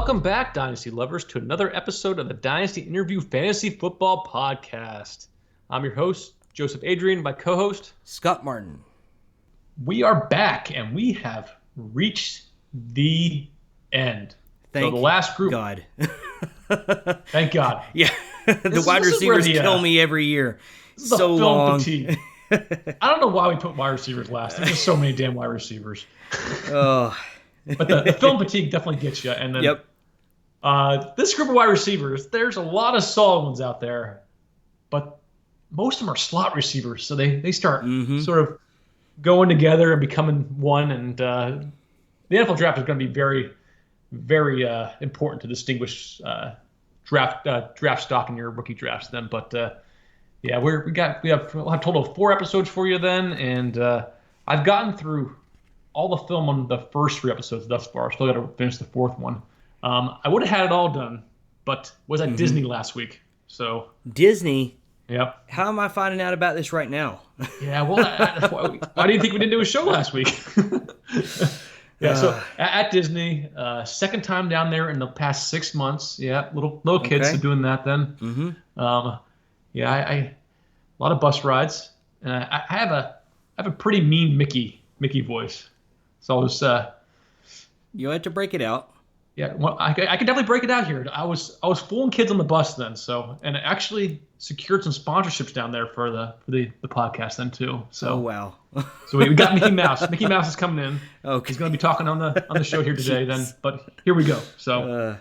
Welcome back, Dynasty lovers, to another episode of the Dynasty Interview Fantasy Football Podcast. I'm your host, Joseph Adrian, my co-host, Scott Martin. We are back, and we have reached the end. Thank the last group. God. Thank God. Yeah, the wide receivers kill me every year. So long. Fatigue. I don't know why we put wide receivers last. There's just so many damn wide receivers. Oh. But the film fatigue definitely gets you. And then this group of wide receivers, there's a lot of solid ones out there, but most of them are slot receivers. So they start sort of going together and becoming one. And the NFL draft is going to be very, very important to distinguish draft stock in your rookie drafts then. But we'll have a total of 4 episodes for you then, and I've gotten through all the film on the first 3 episodes thus far. Still got to finish the 4th one. I would have had it all done, but was at Disney last week. So Disney? Yep. How am I finding out about this right now? Yeah, well, why do you think we didn't do a show last week? So at Disney, second time down there in the past 6 months. Yeah, little kids are doing that then. I a lot of bus rides, and I have a pretty mean Mickey voice. So I was. You had to break it out. Yeah, well, I can definitely break it out here. I was fooling kids on the bus then, and I actually secured some sponsorships down there for the podcast then too. So oh wow. So we got Mickey Mouse. Mickey Mouse is coming in. Okay. He's going to be talking on the show here today. Then, but here we go. So.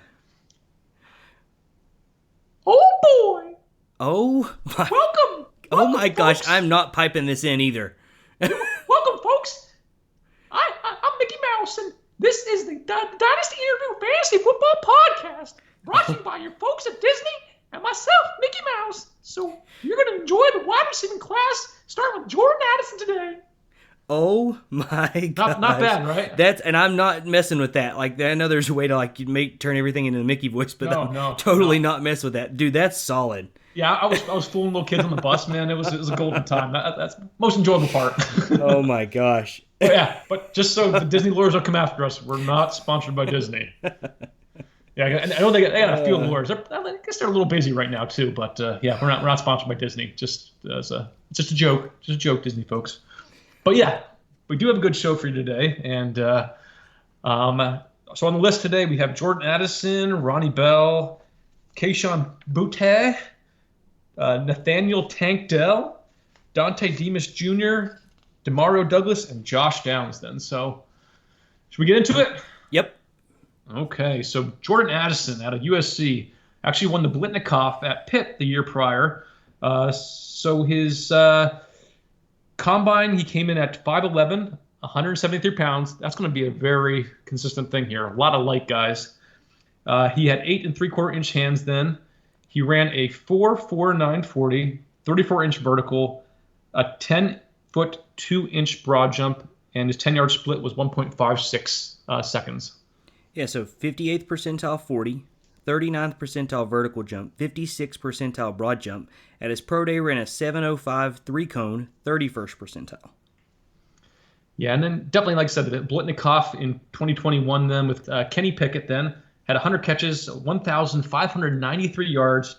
Oh boy. Oh my. Welcome. Oh my gosh! Folks. I'm not piping this in either. Welcome, folks. I'm Mickey Mouse, and this is the Dynasty Interview Fantasy Football Podcast, brought to you by your folks at Disney and myself, Mickey Mouse. So you're going to enjoy the wide receiving class, starting with Jordan Addison today. Oh my god! Not bad, right? And I'm not messing with that. Like I know there's a way to turn everything into the Mickey voice, but no, totally not mess with that, dude. That's solid. Yeah, I was fooling little kids on the bus, man. It was a golden time. That's the most enjoyable part. Oh my gosh. But just so the Disney lawyers don't come after us, we're not sponsored by Disney. Yeah, and I know they got a few lawyers. I guess they're a little busy right now too. But we're not sponsored by Disney. It's just a joke, Disney folks. But yeah, we do have a good show for you today, and so on the list today we have Jordan Addison, Ronnie Bell, Kayshon Boutte, Nathaniel Tank Dell, Dontay Demus Jr., Demario Douglas, and Josh Downs then. So should we get into it? Yep. Okay, so Jordan Addison out of USC actually won the Blitnikoff at Pitt the year prior. So his combine, he came in at 5'11", 173 pounds. That's going to be a very consistent thing here. A lot of light guys. He had 8 3/4 inch hands then. He ran a 4.49 40, 34-inch vertical, a 10-foot 2-inch broad jump, and his 10-yard split was 1.56 seconds. Yeah, so 58th percentile 40, 39th percentile vertical jump, 56th percentile broad jump. At his pro day, ran a 7.05 3-cone, 31st percentile. Yeah, and then definitely, like I said, Blitnikoff in 2021 then with Kenny Pickett then. Had 100 catches, 1,593 yards,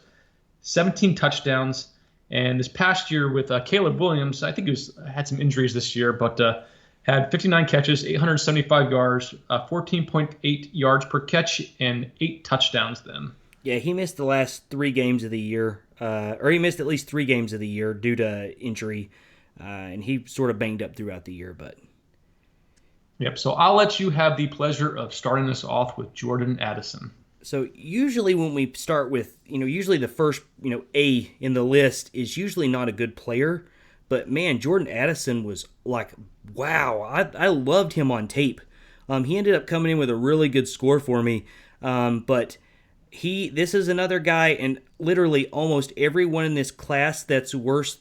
17 touchdowns. And this past year with Caleb Williams, I think he had some injuries this year, but had 59 catches, 875 yards, 14.8 yards per catch, and 8 touchdowns then. Yeah, he missed the last 3 games of the year, or he missed at least 3 games of the year due to injury, and he sort of banged up throughout the year, but... Yep, so I'll let you have the pleasure of starting us off with Jordan Addison. So usually when we start with, usually the first, A in the list is usually not a good player. But man, Jordan Addison was like, wow, I loved him on tape. He ended up coming in with a really good score for me. But this is another guy, and literally almost everyone in this class that's worse,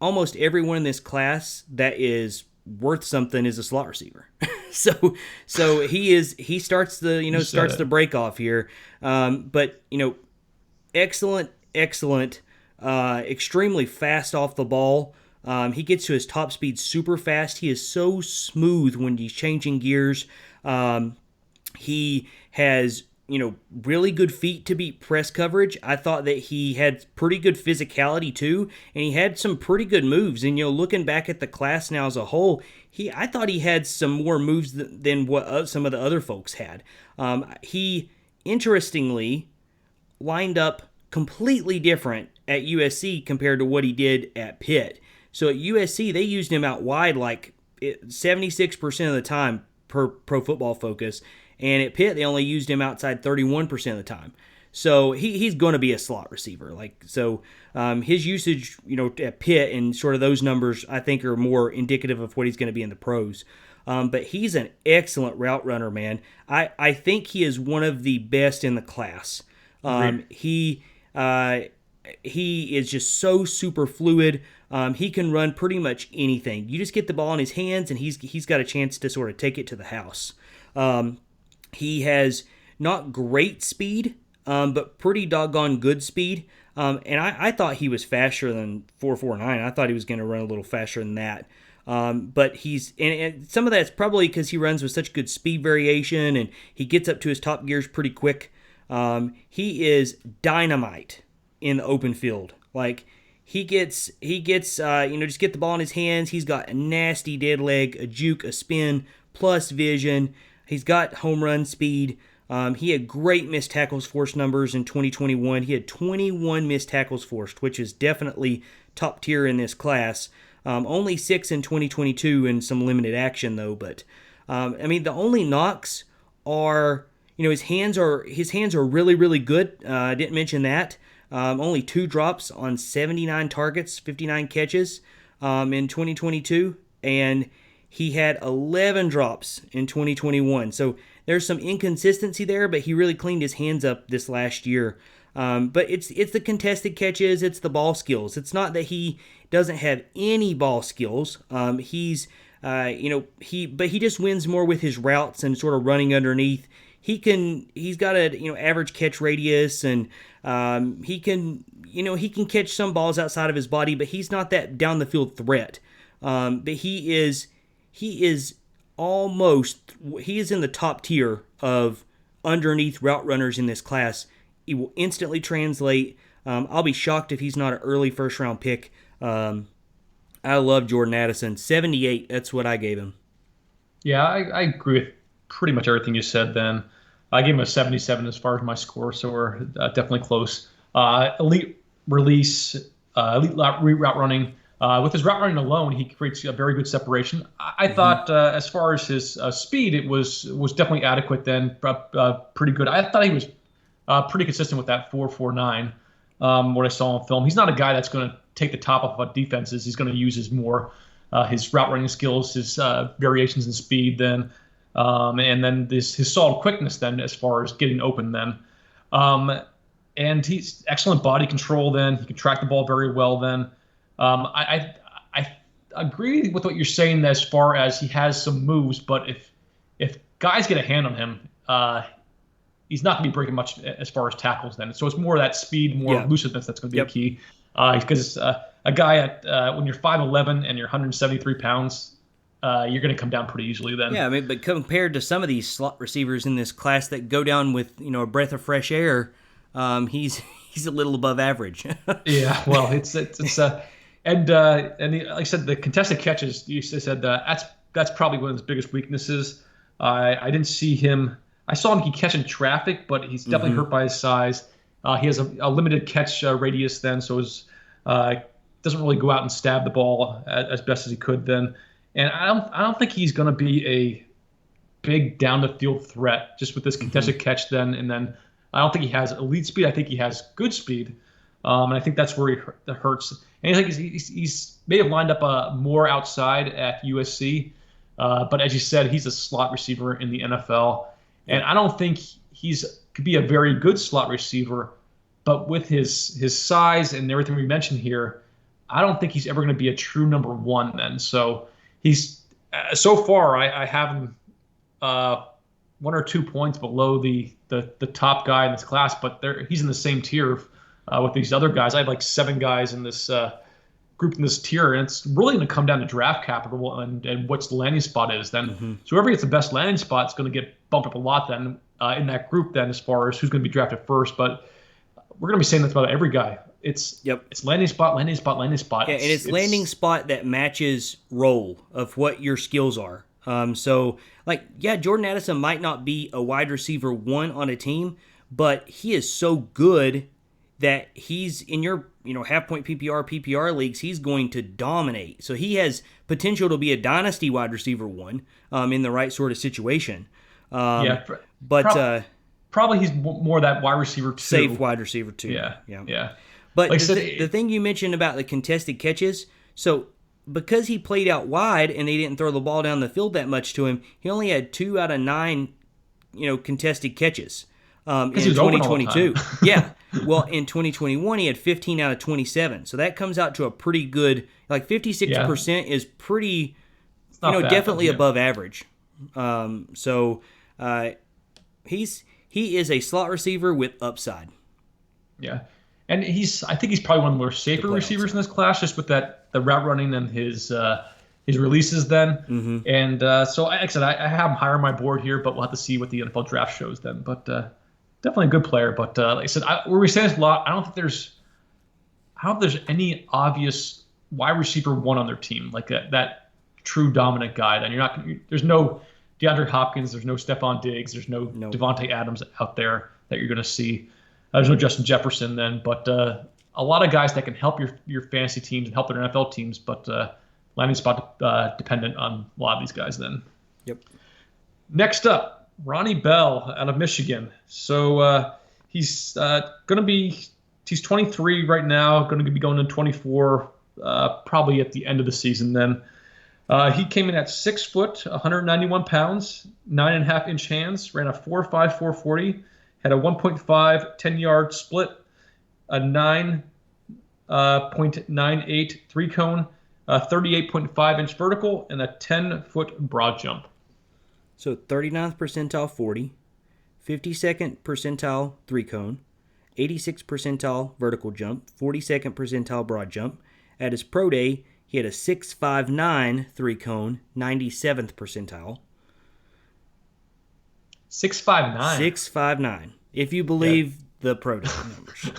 almost everyone in this class that is worth something is a slot receiver. so he starts the break off here. But excellent, extremely fast off the ball. He gets to his top speed super fast. He is so smooth when he's changing gears. He has, really good feet to beat press coverage. I thought that he had pretty good physicality too, and he had some pretty good moves. And, looking back at the class now as a whole, I thought he had some more moves than what some of the other folks had. He, interestingly, lined up completely different at USC compared to what he did at Pitt. So at USC, they used him out wide like 76% of the time per Pro Football Focus. And at Pitt, they only used him outside 31% of the time. So he's going to be a slot receiver. His usage, at Pitt and sort of those numbers, I think are more indicative of what he's going to be in the pros. But he's an excellent route runner, man. I think he is one of the best in the class. He is just so super fluid. He can run pretty much anything. You just get the ball in his hands, and he's got a chance to sort of take it to the house. He has not great speed, but pretty doggone good speed. And I thought he was faster than 4.49. I thought he was going to run a little faster than that. But and some of that's probably because he runs with such good speed variation, and he gets up to his top gears pretty quick. He is dynamite in the open field. He gets just get the ball in his hands. He's got a nasty dead leg, a juke, a spin, plus vision. He's got home run speed. He had great missed tackles forced numbers in 2021. He had 21 missed tackles forced, which is definitely top tier in this class. Only 6 in 2022 in some limited action, though. But, the only knocks are, his hands are really, really good. I didn't mention that. Only 2 drops on 79 targets, 59 catches in 2022. And he had 11 drops in 2021. So there's some inconsistency there, but he really cleaned his hands up this last year. But it's the contested catches, it's the ball skills. It's not that he doesn't have any ball skills. But he just wins more with his routes and sort of running underneath. He's got a average catch radius, and he can catch some balls outside of his body, but he's not that down the field threat. But he is in the top tier of underneath route runners in this class. He will instantly translate. I'll be shocked if he's not an early first-round pick. I love Jordan Addison. 78, that's what I gave him. Yeah, I agree with pretty much everything you said then. I gave him a 77 as far as my score, so we're definitely close. Elite release, elite route running. With his route running alone, he creates a very good separation. I thought as far as his speed, it was definitely adequate then, pretty good. I thought he was pretty consistent with that 4.49, what I saw on film. He's not a guy that's going to take the top off of defenses. He's going to use his route running skills, his variations in speed then, and then his solid quickness then as far as getting open then. And he's excellent body control then. He can track the ball very well then. I agree with what you're saying as far as he has some moves, but if guys get a hand on him, he's not going to be breaking much as far as tackles then. So it's more that speed, more elusiveness that's going to be a key. Because a guy at when you're 5'11" and you're 173 pounds, you're going to come down pretty easily then. Yeah, but compared to some of these slot receivers in this class that go down with a breath of fresh air, he's a little above average. Yeah, well, it's and like I said, the contested catches, you said that's probably one of his biggest weaknesses. I didn't see him. I saw him catch in traffic, but he's definitely hurt by his size. He has a limited catch radius then, so doesn't really go out and stab the ball as best as he could then. And I don't think he's going to be a big down the field threat just with this contested catch then. And then I don't think he has elite speed. I think he has good speed, and I think that's where he hurts. And I think he's may have lined up more outside at USC, but as you said, he's a slot receiver in the NFL, and I don't think could be a very good slot receiver. But with his size and everything we mentioned here, I don't think he's ever going to be a true number one then. So he's so far I have him 1 or 2 points below the top guy in this class, but he's in the same tier with these other guys. I have like 7 guys in this grouped in this tier, and it's really going to come down to draft capital and what's the landing spot is then. So whoever gets the best landing spot is going to get bumped up a lot then in that group then as far as who's going to be drafted first. But we're going to be saying this about every guy. It's landing spot, landing spot, landing spot. Yeah, and it's landing spot that matches role of what your skills are. So, Jordan Addison might not be a wide receiver 1 on a team, but he is so good that he's in your half-point PPR leagues, he's going to dominate. So he has potential to be a dynasty wide receiver 1 in the right sort of situation. But probably he's more that wide receiver 2. Safe wide receiver 2. Yeah. But the thing you mentioned about the contested catches, so because he played out wide and they didn't throw the ball down the field that much to him, he only had 2 out of 9, contested catches in 2022. Yeah. Well, in 2021, he had 15 out of 27. So that comes out to a pretty good, 56% is pretty, definitely above average. He is a slot receiver with upside. Yeah. And I think he's probably one of the more safer receivers in this class, just with the route running and his releases then. And so, like I said, I have him higher on my board here, but we'll have to see what the NFL draft shows then. But definitely a good player. But like I said, we say this a lot. I don't think there's any obvious wide receiver 1 on their team, like that true dominant guy. Then there's no DeAndre Hopkins, there's no Stephon Diggs, there's no Devontae Adams out there that you're going to see. There's no Justin Jefferson then, but a lot of guys that can help your fantasy teams and help their NFL teams, but landing spot dependent on a lot of these guys then. Yep. Next up, Ronnie Bell out of Michigan. So he's 23 right now, going to be going to 24 probably at the end of the season then. He came in at 6 foot, 191 pounds, 9.5-inch hands, ran a 4.5 440. Had a 1.5 10-yard split, a 9.98 3-cone, a 38.5-inch vertical, and a 10-foot broad jump. So 39th percentile 40, 52nd percentile 3-cone, 86th percentile vertical jump, 42nd percentile broad jump. At his pro day, he had a 6.59 3-cone, 97th percentile. 6.59. 6.59. If you believe the pro day numbers.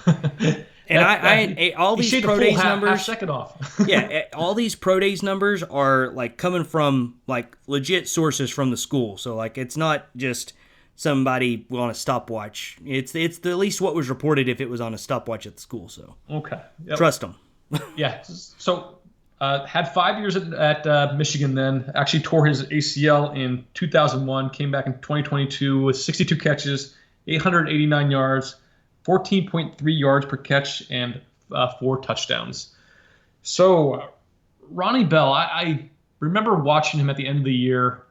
And all these pro days numbers. Half second off. Yeah, all these pro days numbers are coming from legit sources from the school. So it's not just somebody on a stopwatch. It's at least what was reported if it was on a stopwatch at the school. So okay, trust them. Yeah. So. Had 5 years at Michigan then. Actually tore his ACL in 2001. Came back in 2022 with 62 catches, 889 yards, 14.3 yards per catch, and 4 touchdowns. So Ronnie Bell, I remember watching him at the end of the year,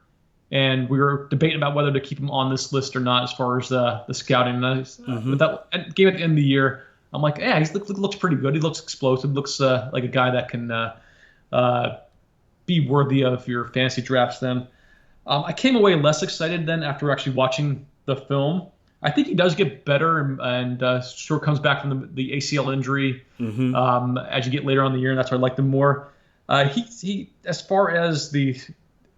and we were debating about whether to keep him on this list or not as far as the scouting. With that game at the end of the year, I'm like, yeah, he looks pretty good. He looks explosive. Looks like a guy that can be worthy of your fantasy drafts then. I came away less excited then after actually watching the film. I think he does get better and sure comes back from the ACL injury as you get later on in the year, and that's why I liked him more. He as far as the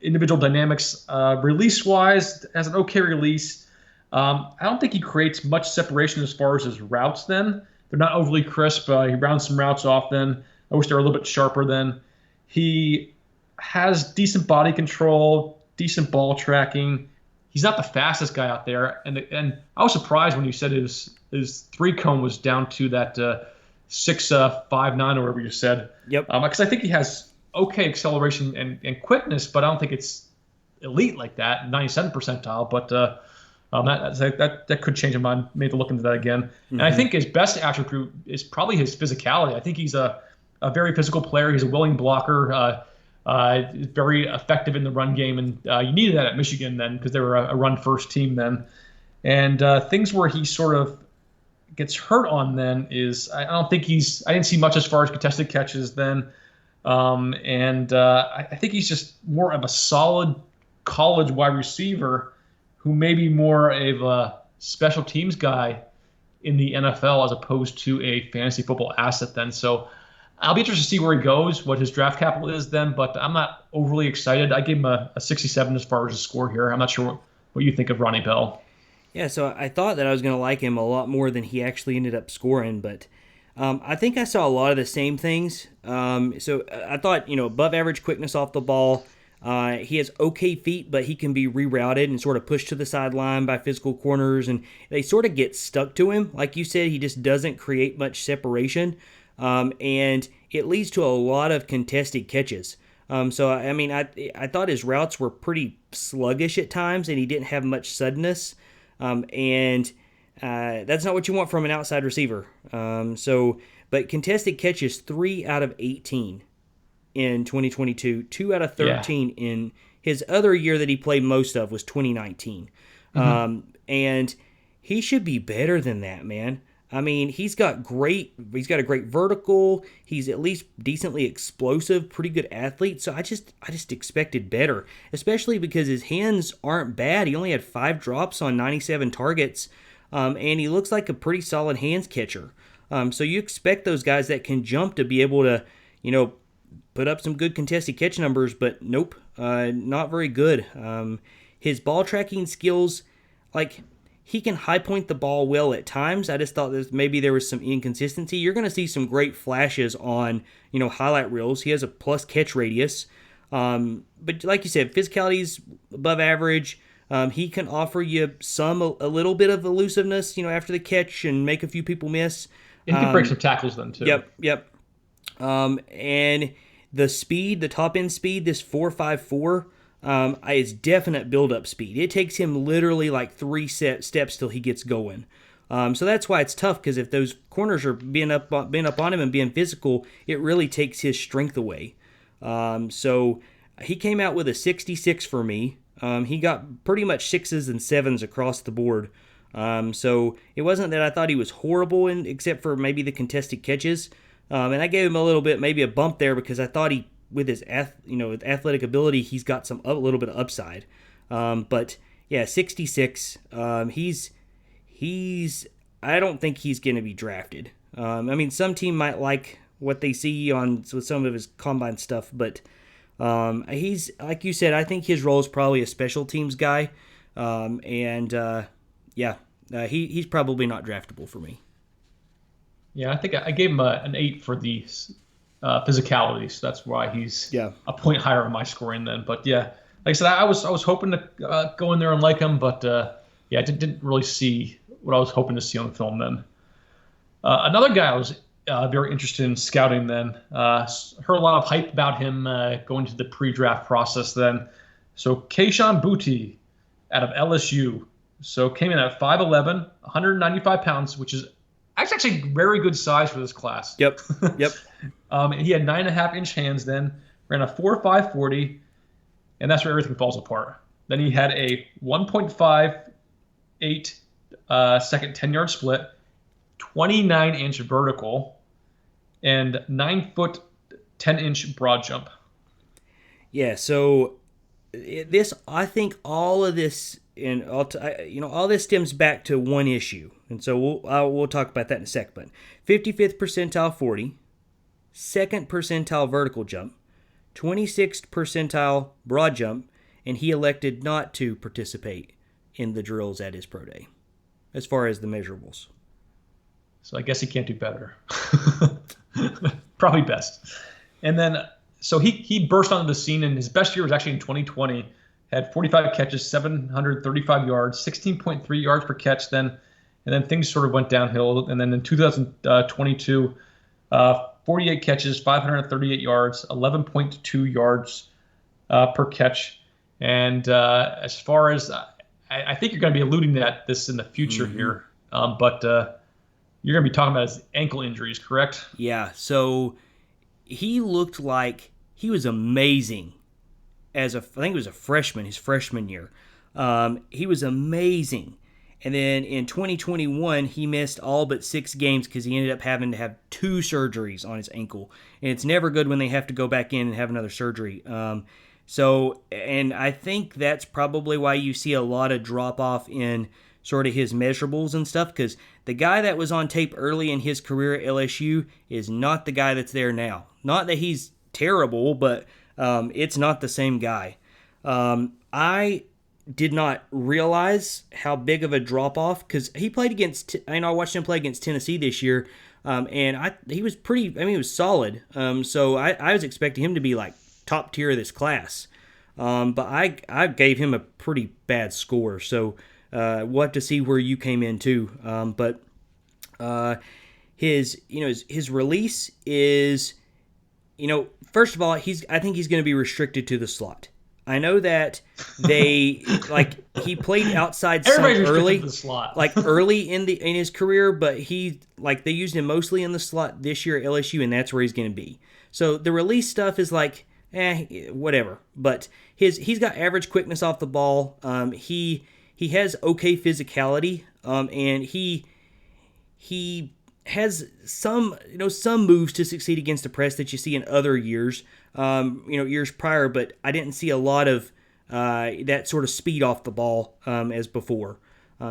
individual dynamics, release-wise, has an okay release. I don't think he creates much separation as far as his routes then. They're not overly crisp. He rounds some routes off then. I wish they were a little bit sharper then. He has decent body control, decent ball tracking. He's not the fastest guy out there. And I was surprised when you said his 3-cone was down to that 6.59 or whatever you said. Yep. Because I think he has okay acceleration and quickness, but I don't think it's elite like that, 97th percentile. But that could change my mind. Maybe to look into that again. And I think his best attribute is probably his physicality. I think he's a very physical player. He's a willing blocker. Very effective in the run game, and you needed that at Michigan then because they were a run-first team then. And things where he sort of gets hurt on then is I didn't see much as far as contested catches then. I think he's just more of a solid college wide receiver who may be more of a special teams guy in the NFL as opposed to a fantasy football asset then. So I'll be interested to see where he goes, what his draft capital is then, but I'm not overly excited. I gave him a 67 as far as the score here. I'm not sure what you think of Ronnie Bell. Yeah, so I thought that I was going to like him a lot more than he actually ended up scoring, but I think I saw a lot of the same things. So I thought, above average quickness off the ball. He has okay feet, but he can be rerouted and sort of pushed to the sideline by physical corners, and they sort of get stuck to him. Like you said, he just doesn't create much separation, and it leads to a lot of contested catches. So, I mean, I thought his routes were pretty sluggish at times, and he didn't have much suddenness, and that's not what you want from an outside receiver. But contested catches, 3 out of 18 in 2022, 2 out of 13 in his other year that he played most of was 2019. And he should be better than that, man. I mean, he's got a great vertical. He's at least decently explosive, pretty good athlete. So I just expected better, especially because his hands aren't bad. He only had 5 drops on 97 targets, and he looks like a pretty solid hands catcher. So you expect those guys that can jump to be able to, put up some good contested catch numbers, but nope, not very good. His ball tracking skills, he can high point the ball well at times. I just thought that maybe there was some inconsistency. You're going to see some great flashes on, highlight reels. He has a plus catch radius. But like you said, physicality's above average. He can offer you a little bit of elusiveness, after the catch and make a few people miss. He can break some tackles then too. Yep. And the speed, the top end speed, this 4.54, is definite build up speed. It takes him literally 3 steps till he gets going. So that's why it's tough, because if those corners are being up on him and being physical, it really takes his strength away. So he came out with a 66 for me. He got pretty much 6s and 7s across the board. So it wasn't that I thought he was horrible, except for maybe the contested catches. And I gave him maybe a bump there, because I thought with his with athletic ability, he's got a little bit of upside. But yeah, 66. I don't think he's going to be drafted. I mean, some team might like what they see with some of his combine stuff, but he's, like you said, I think his role is probably a special teams guy. He's probably not draftable for me. Yeah, I think I gave him an 8 for the physicality, so that's why he's a point higher on my scoring then. But yeah, like I said, I was hoping to go in there and like him, but I didn't really see what I was hoping to see on film then. Another guy I was very interested in scouting then. Heard a lot of hype about him going to the pre-draft process then. So Kayshon Boutte out of LSU. So came in at 5'11", 195 pounds, which is actually very good size for this class. Yep. He had 9.5-inch hands then, ran a 4.5 40, and that's where everything falls apart. Then he had a 1.58 second 10-yard split, 29-inch vertical, and 9-foot 10-inch broad jump. Yeah, so I think all of this, and all this stems back to one issue, and so we'll talk about that in a sec. But 55th percentile 40, 2nd percentile vertical jump, 26th percentile broad jump, and he elected not to participate in the drills at his pro day, as far as the measurables. So I guess he can't do better. Probably best. And then, so he burst onto the scene, and his best year was actually in 2020. Had 45 catches, 735 yards, 16.3 yards per catch then. And then things sort of went downhill. And then in 2022, 48 catches, 538 yards, 11.2 yards per catch. And as far as I think you're going to be alluding to this in the future here, but you're going to be talking about his ankle injuries, correct? Yeah. So he looked like he was amazing I think it was a freshman, his freshman year. He was amazing. And then in 2021, he missed all but 6 games because he ended up having to have 2 surgeries on his ankle. And it's never good when they have to go back in and have another surgery. And I think that's probably why you see a lot of drop-off in sort of his measurables and stuff, because the guy that was on tape early in his career at LSU is not the guy that's there now. Not that he's terrible, but it's not the same guy. I did not realize how big of a drop-off, because he played against, I watched him play against Tennessee this year, and he was he was solid. So I was expecting him to be like top tier of this class. But I gave him a pretty bad score, so we'll have to see where you came in too. But his release is, first of all, I think he's going to be restricted to the slot. I know that they he played outside some early, the slot. Early in his career, but they used him mostly in the slot this year at LSU, and that's where he's going to be. So the release stuff is whatever. But he's got average quickness off the ball. He has okay physicality, and he has some moves to succeed against the press that you see in other years, years prior. But I didn't see a lot of that sort of speed off the ball as before.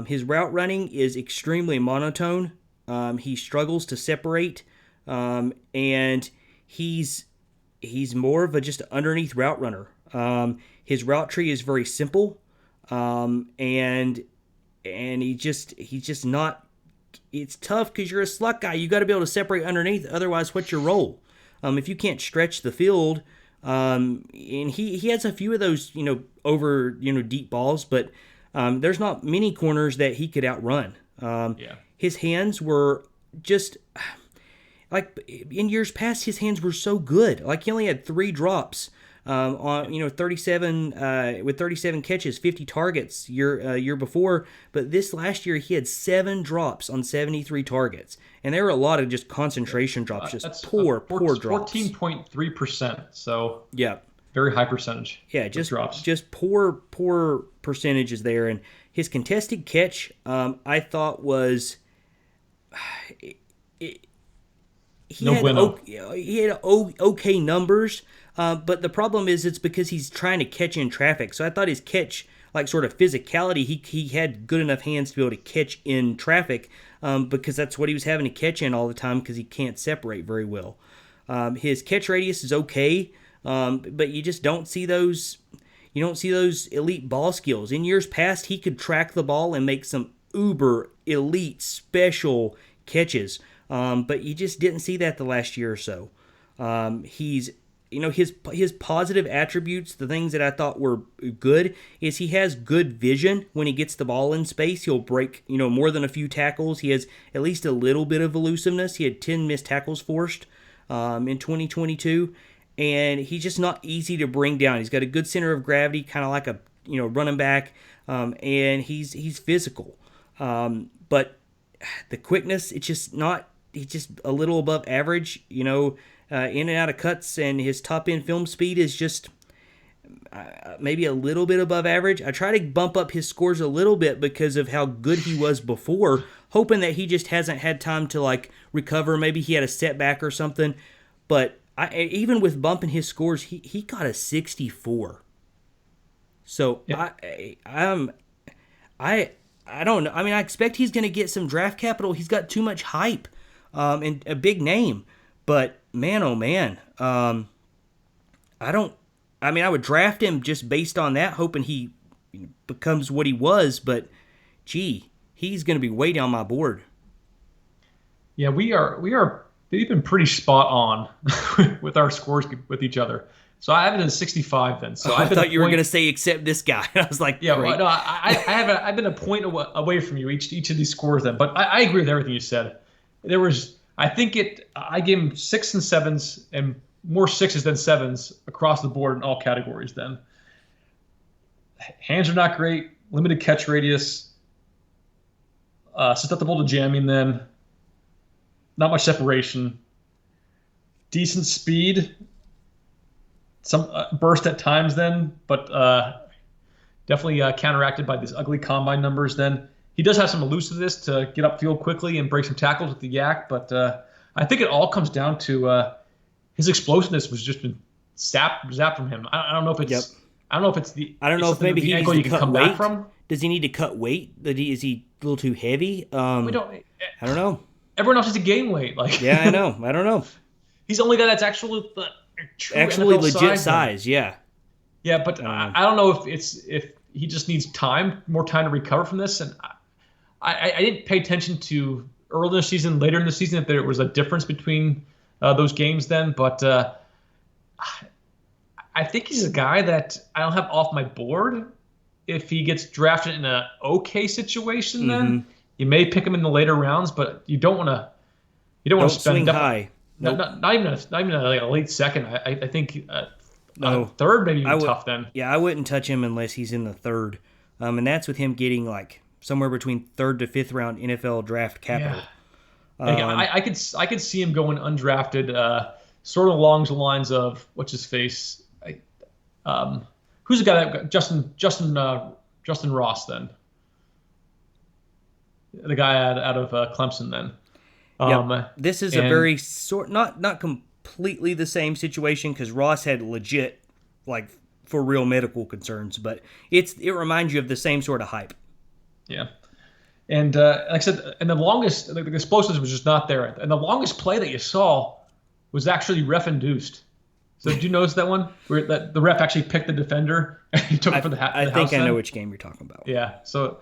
His route running is extremely monotone. He struggles to separate, and he's more of a just underneath route runner. His route tree is very simple, and he's just not. It's tough because you're a slot guy. You got to be able to separate underneath. Otherwise, what's your role? If you can't stretch the field, and he has a few of those, over deep balls, but there's not many corners that he could outrun. His hands were just in years past. His hands were so good. He only had 3 drops on 37 with 37 catches, 50 targets year before, but this last year he had 7 drops on 73 targets, and there were a lot of just concentration drops, just poor drops. 14.3%. So yeah, very high percentage. Yeah, just drops. Just poor percentages there, and his contested catch I thought was. He had okay numbers, but the problem is it's because he's trying to catch in traffic. So I thought his catch, sort of physicality, he had good enough hands to be able to catch in traffic, because that's what he was having to catch in all the time because he can't separate very well. His catch radius is okay, but you just don't see those. You don't see those elite ball skills. In years past, he could track the ball and make some uber elite special catches. But you just didn't see that the last year or so. He's, his positive attributes, the things that I thought were good, is he has good vision when he gets the ball in space. He'll break, more than a few tackles. He has at least a little bit of elusiveness. He had 10 missed tackles forced in 2022, and he's just not easy to bring down. He's got a good center of gravity, kind of like a running back, and he's physical. But the quickness, it's just not. He's just a little above average, in and out of cuts, and his top end film speed is just maybe a little bit above average. I try to bump up his scores a little bit because of how good he was before, hoping that he just hasn't had time to recover. Maybe he had a setback or something. But even with bumping his scores, he got a 64. So yep. I don't know. I mean, I expect he's going to get some draft capital. He's got too much hype. And a big name, but man, oh man, I would draft him just based on that, hoping he becomes what he was, but gee, he's going to be way down my board. Yeah, we've been pretty spot on with our scores with each other. So I have it in 65 then. So I thought you were going to say except this guy. I was like, yeah, well, no, I've been a point away from you each of these scores then, but I agree with everything you said. I gave him 6s and 7s and more 6s than 7s across the board in all categories then. Hands are not great, limited catch radius, susceptible to jamming then, not much separation, decent speed, some burst at times then, but definitely counteracted by these ugly combine numbers then. He does have some elusiveness to get upfield quickly and break some tackles with the yak, but I think it all comes down to his explosiveness was just been zapped from him. I don't know if it's I don't know if maybe he angle you can come back from. Does he need to cut weight? Is he a little too heavy? We don't. I don't know. Everyone else is to gain weight. Like yeah, I know. I don't know. He's the only guy that's actually true actually NFL legit size. Yeah. Yeah, but I don't know if he just needs more time to recover from this. And I didn't pay attention to earlier in the season, later in the season, if there was a difference between those games then. But I think he's a guy that I don't have off my board. If he gets drafted in an okay situation, then you may pick him in the later rounds, but you don't want to. You don't want to spend swing high. Nope. Not even like a late second. I think third maybe even tough then. Yeah, I wouldn't touch him unless he's in the third, and that's with him getting like somewhere between third to fifth round NFL draft capital. Yeah. I could see him going undrafted, sort of along the lines of what's his face. Who's the guy that Justin Ross then? The guy out of Clemson then. This is a very not completely the same situation because Ross had legit, like for real medical concerns, but it reminds you of the same sort of hype. Yeah, and like I said, and the explosives was just not there, and the longest play that you saw was actually ref induced. So did you notice that one where the ref actually picked the defender and he took it for the hat? I think I know which game you're talking about. Yeah, so.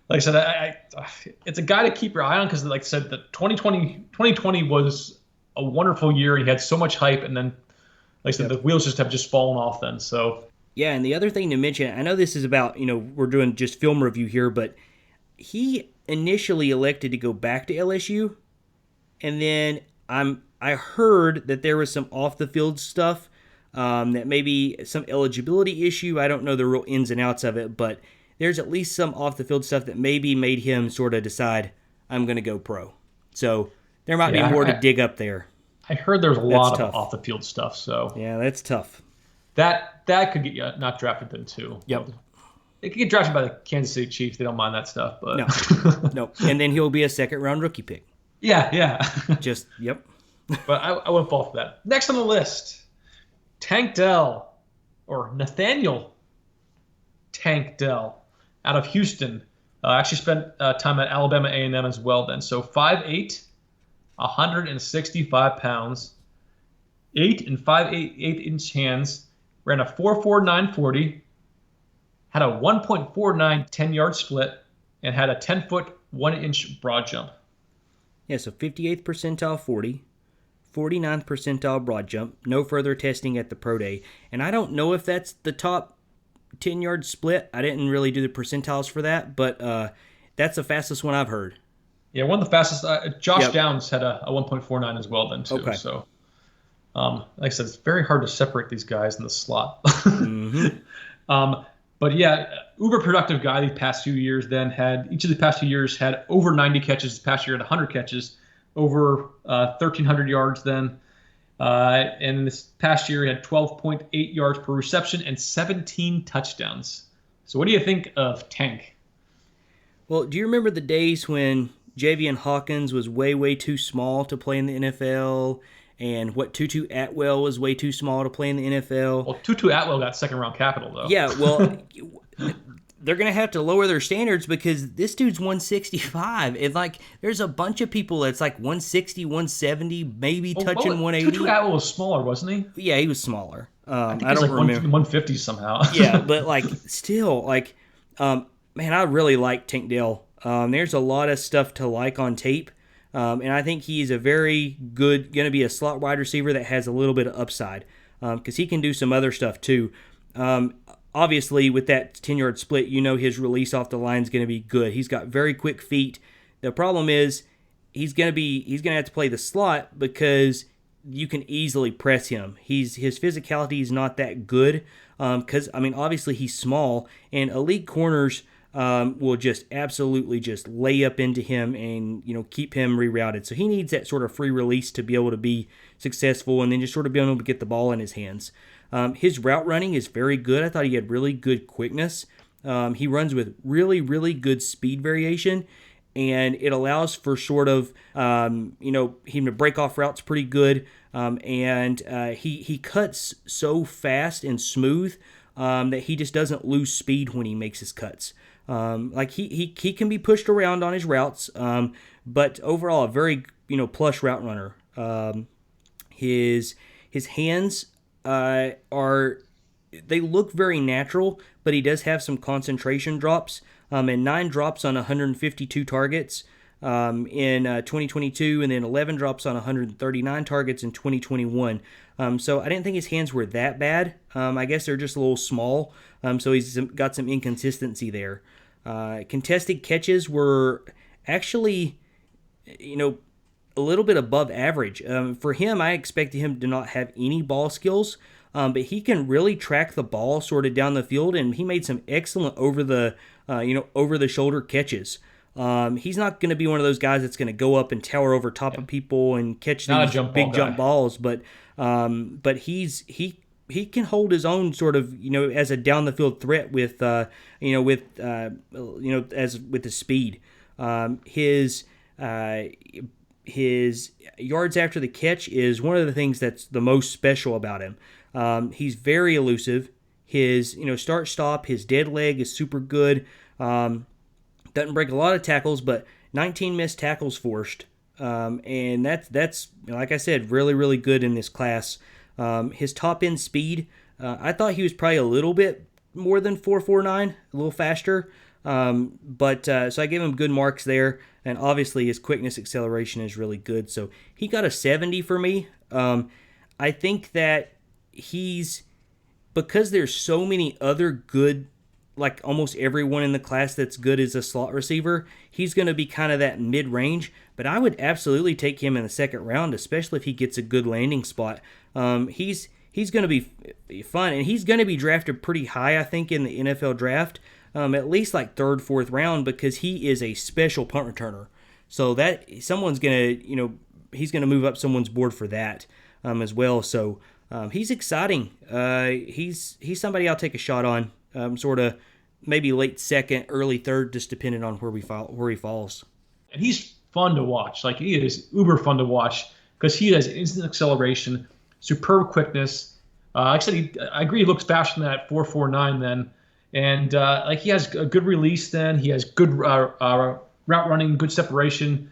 Like I said, it's a guy to keep your eye on because, like I said, 2020 was a wonderful year. He had so much hype, and then, like I said, the wheels have just fallen off then. So yeah, and the other thing to mention, I know this is about, we're doing just film review here, but he initially elected to go back to LSU, and then I heard that there was some off the field stuff, that maybe some eligibility issue. I don't know the real ins and outs of it, but there's at least some off-the-field stuff that maybe made him sort of decide, I'm going to go pro. So there might be more to dig up there. I heard there's a lot of off-the-field stuff. So yeah, that's tough. That could get you not drafted then, too. Yep. It could get drafted by the Kansas City Chiefs. They don't mind that stuff. But No. And then he'll be a second-round rookie pick. Yeah. Yep. But I wouldn't fall for that. Next on the list, Tank Dell, or Nathaniel Tank Dell. Out of Houston, actually spent time at Alabama A&M as well then. So 5'8", 165 pounds, 8 and 5/8 hands, ran a 4.49 40, had a 1.49 10-yard split, and had a 10-foot 1-inch broad jump. Yeah, so 58th percentile 40, 49th percentile broad jump, no further testing at the pro day. And I don't know if that's the top 10-yard split. I didn't really do the percentiles for that, but that's the fastest one I've heard. Yeah, one of the fastest. Josh Downs had a 1.49 as well then, too. Okay. So, like I said, it's very hard to separate these guys in the slot. But yeah, uber productive guy these past few years then each of the past 2 years had over 90 catches. This past year had 100 catches, over 1,300 yards then. And this past year, he had 12.8 yards per reception and 17 touchdowns. So what do you think of Tank? Well, do you remember the days when Xavier Hutchinson was way, way too small to play in the NFL, and Tutu Atwell was way too small to play in the NFL? Well, Tutu Atwell got second-round capital, though. Yeah, well, they're going to have to lower their standards because this dude's 165. It's like there's a bunch of people that's like 160, 170, maybe touching 180. Tutu Atwell was smaller, wasn't he? Yeah, he was smaller. I don't remember. 150 somehow. Yeah, but like still, like, man, I really like Tank Dell. There's a lot of stuff to like on tape. And I think he's a very good, going to be a slot wide receiver that has a little bit of upside because he can do some other stuff too. Obviously, with that 10-yard split, his release off the line is going to be good. He's got very quick feet. The problem is he's going to have to play the slot because you can easily press him. His physicality is not that good because, obviously he's small, and elite corners will just absolutely just lay up into him and, keep him rerouted. So he needs that sort of free release to be able to be successful and then just sort of be able to get the ball in his hands. His route running is very good. I thought he had really good quickness. He runs with really, really good speed variation, and it allows for sort of, him to break off routes pretty good. And he cuts so fast and smooth that he just doesn't lose speed when he makes his cuts. Like he can be pushed around on his routes, but overall a very plush route runner. His hands they look very natural, but he does have some concentration drops. And 9 drops on 152 targets in 2022, and then 11 drops on 139 targets in 2021. So I didn't think his hands were that bad. I guess they're just a little small, so he's got some inconsistency there. Contested catches were actually, a little bit above average. For him, I expected him to not have any ball skills, but he can really track the ball sort of down the field, and he made some excellent over the shoulder catches. He's not going to be one of those guys that's going to go up and tower over top of people and catch these big jump balls, but he can hold his own sort of as a down the field threat with as with his speed. His yards after the catch is one of the things that's the most special about him. He's very elusive. His start stop, his dead leg is super good. Doesn't break a lot of tackles, but 19 missed tackles forced. And that's like I said, really, really good in this class. His top end speed, I thought he was probably a little bit more than 4.49, a little faster. But so I gave him good marks there, and obviously his quickness acceleration is really good. So he got a 70 for me. I think that because there's so many other good, like almost everyone in the class that's good as a slot receiver, he's going to be kind of that mid-range, but I would absolutely take him in the second round, especially if he gets a good landing spot. He's going to be fun, and he's going to be drafted pretty high, I think, in the NFL draft, at least like 3rd, 4th round, because he is a special punt returner. So that someone's going to, he's going to move up someone's board for that as well. So he's exciting. He's somebody I'll take a shot on. Sort of maybe late 2nd, early 3rd, just depending on where he falls. And he's fun to watch. Like, he is uber fun to watch because he has instant acceleration, superb quickness. Like I said, I agree he looks faster than that 4.49 then. And he has a good release then. He has good route running, good separation.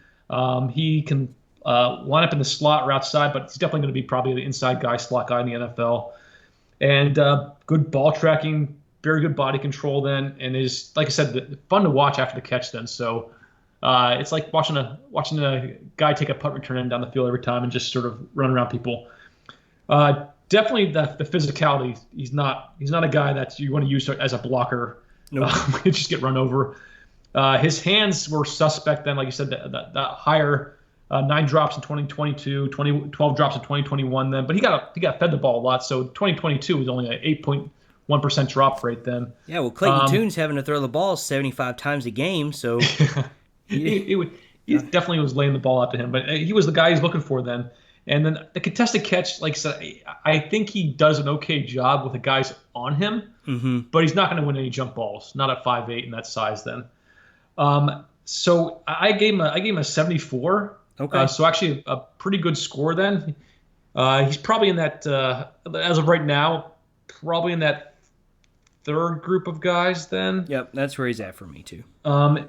He can line up in the slot or outside, but he's definitely going to be probably the inside guy, slot guy in the NFL. And good ball tracking, very good body control then, and is, like I said, fun to watch after the catch then. So it's like watching a guy take a punt return in down the field every time and just sort of run around people. Definitely the physicality. He's not a guy that you want to use as a blocker. Nope. Just get run over. His hands were suspect then, like you said, that higher 9 drops in 2022, 12 drops in 2021 then, but he got fed the ball a lot. So 2022 was only an 8.1% drop rate then. Yeah, well, Clayton Tune's having to throw the ball 75 times a game, so he definitely was laying the ball out to him, but he was the guy he's looking for then. And then the contested catch, like I said, I think he does an okay job with the guys on him, but he's not going to win any jump balls, not at 5'8" and that size then. So I gave him a 74. Okay. So actually a pretty good score then. He's probably in that, as of right now, probably in that 3rd group of guys then. Yep, that's where he's at for me too. But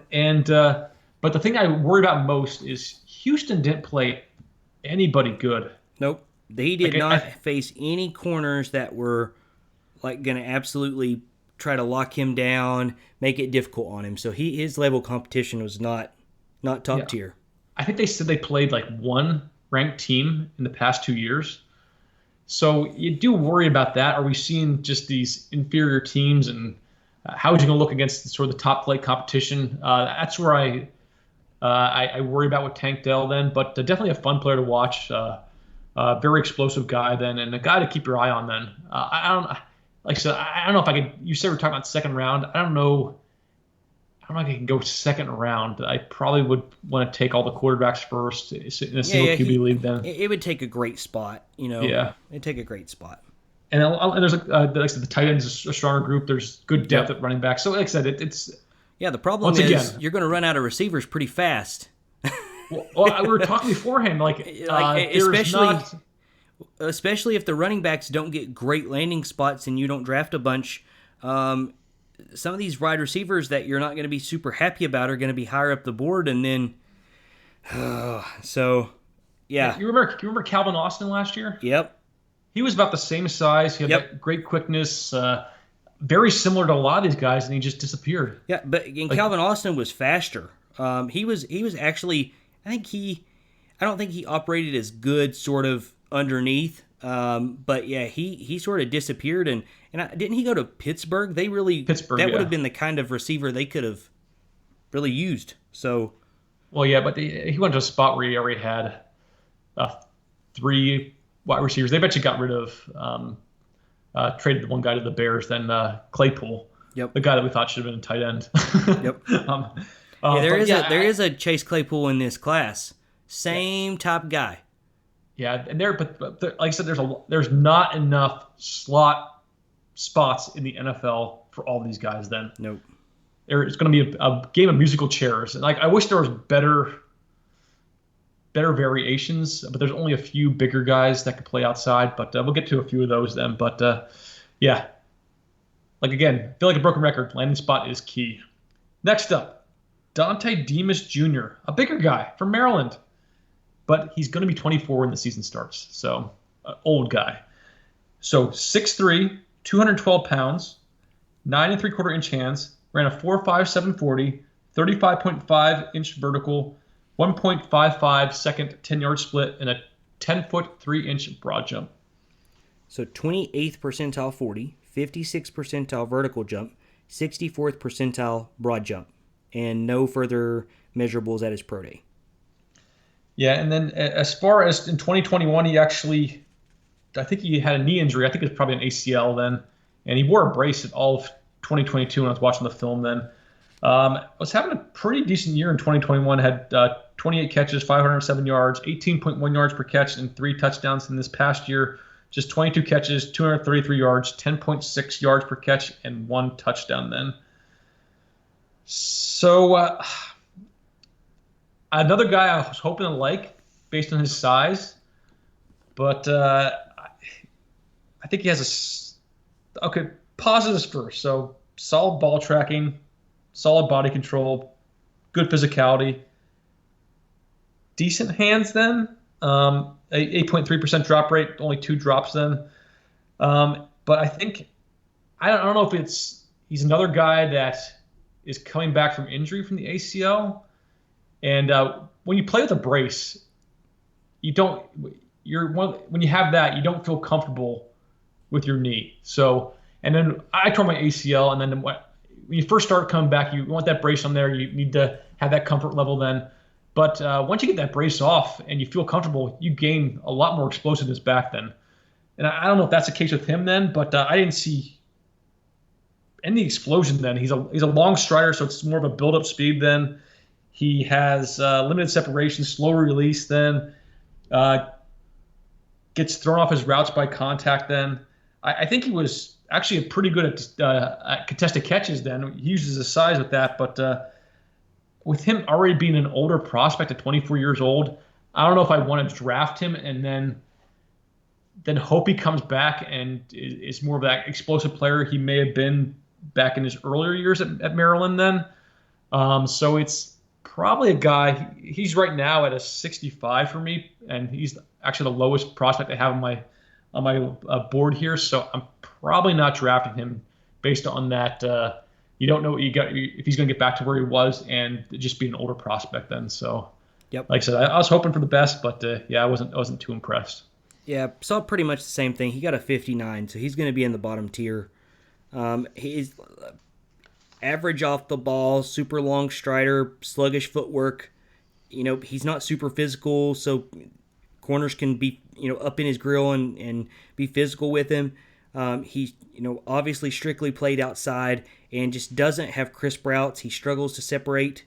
the thing I worry about most is Houston didn't play anybody good. Nope. They did not face any corners that were like going to absolutely try to lock him down, make it difficult on him. So his level of competition was not top tier. I think they said they played like one ranked team in the past 2 years. So you do worry about that. Are we seeing just these inferior teams, and how is he going to look against sort of the top flight competition? That's where I worry about with Tank Dell then, but definitely a fun player to watch. Very explosive guy then, and a guy to keep your eye on then. I don't know if I could. You said we're talking about 2nd round. I don't know if I can go 2nd round. I probably would want to take all the quarterbacks first in a single QB league then. It would take a great spot, Yeah, it'd take a great spot. And there's like I said, the tight ends is a stronger group. There's good depth at running back. So like I said, it's. Yeah, the problem is you're going to run out of receivers pretty fast. Well, we were talking beforehand, especially if the running backs don't get great landing spots and you don't draft a bunch. some of these wide receivers that you're not going to be super happy about are going to be higher up the board, and then so yeah. You remember Calvin Austin last year? Yep. He was about the same size. He had that great quickness, very similar to a lot of these guys, and he just disappeared. Yeah, but Calvin Austin was faster. He was actually. I don't think he operated as good, sort of underneath. But yeah, he sort of disappeared, and didn't he go to Pittsburgh? That would have been the kind of receiver they could have really used. So. Well, yeah, but he went to a spot where he already had 3 wide receivers. They eventually got rid of, traded one guy to the Bears, then Claypool, the guy that we thought should have been a tight end. Yep. There is a Chase Claypool in this class. Same top guy. Yeah, and but like I said, there's not enough slot spots in the NFL for all these guys. Then nope. It's going to be a game of musical chairs, and I wish there was better variations, but there's only a few bigger guys that could play outside. But we'll get to a few of those then. But yeah, again, I feel like a broken record. Landing spot is key. Next up, Dontay Demus Jr., a bigger guy from Maryland, but he's going to be 24 when the season starts. So old guy. So 6'3", 212 pounds, 9 3/4 inch hands, ran a 4.57 40, 35.5 vertical, 1.55 second 10-yard split, and a 10-foot 3-inch broad jump. So 28th percentile 40, 56th percentile vertical jump, 64th percentile broad jump, and no further measurables at his pro day. Yeah, and then as far as in 2021, I think he had a knee injury. I think it was probably an ACL then, and he wore a brace at all of 2022 when I was watching the film then. Was having a pretty decent year in 2021. Had 28 catches, 507 yards, 18.1 yards per catch, and 3 touchdowns. In this past year, just 22 catches, 233 yards, 10.6 yards per catch, and 1 touchdown then. So another guy I was hoping to like based on his size, but I think he has positives first. So solid ball tracking, solid body control, good physicality, decent hands then, 8.3% drop rate, only 2 drops then. But I think, I don't know if he's another guy that is coming back from injury from the ACL. And when you play with a brace, when you have that, you don't feel comfortable with your knee. So, and then I tore my ACL, and then when you first start coming back, you want that brace on there. You need to have that comfort level then. But once you get that brace off and you feel comfortable, you gain a lot more explosiveness back then. And I don't know if that's the case with him then, but I didn't see any explosion then. He's a long strider, so it's more of a build-up speed then. He has limited separation, slow release then. Gets thrown off his routes by contact then. I think he was actually pretty good at contested catches then. He uses his size with that, but with him already being an older prospect at 24 years old, I don't know if I want to draft him and then hope he comes back and is more of that explosive player he may have been back in his earlier years at Maryland then. So it's probably a guy, he's right now at a 65 for me, and he's actually the lowest prospect I have on my board here. So I'm probably not drafting him based on that. You don't know if he's going to get back to where he was, and just be an older prospect then. So, yep. Like I said, I was hoping for the best, but I wasn't too impressed. Yeah, saw pretty much the same thing. He got a 59, so he's going to be in the bottom tier. He's average off the ball, super long strider, sluggish footwork. He's not super physical, so corners can be up in his grill and be physical with him. He's obviously strictly played outside and just doesn't have crisp routes. He struggles to separate.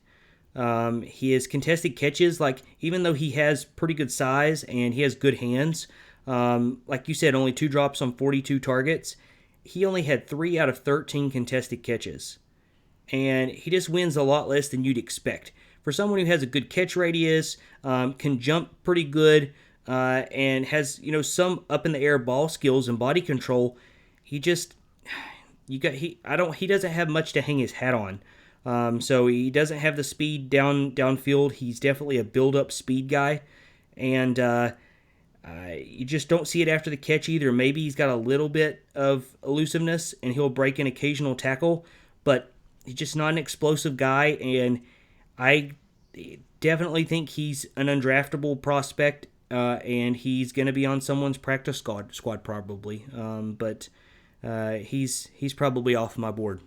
He has contested catches, even though he has pretty good size and he has good hands. Like you said, only 2 drops on 42 targets. He only had 3 out of 13 contested catches. And he just wins a lot less than you'd expect. For someone who has a good catch radius, can jump pretty good, and has some up in the air ball skills and body control, he just he doesn't have much to hang his hat on. So he doesn't have the speed downfield. He's definitely a build-up speed guy, and you just don't see it after the catch either. Maybe he's got a little bit of elusiveness, and he'll break an occasional tackle, but he's just not an explosive guy, and I definitely think he's an undraftable prospect, and he's going to be on someone's practice squad probably. But he's probably off my board.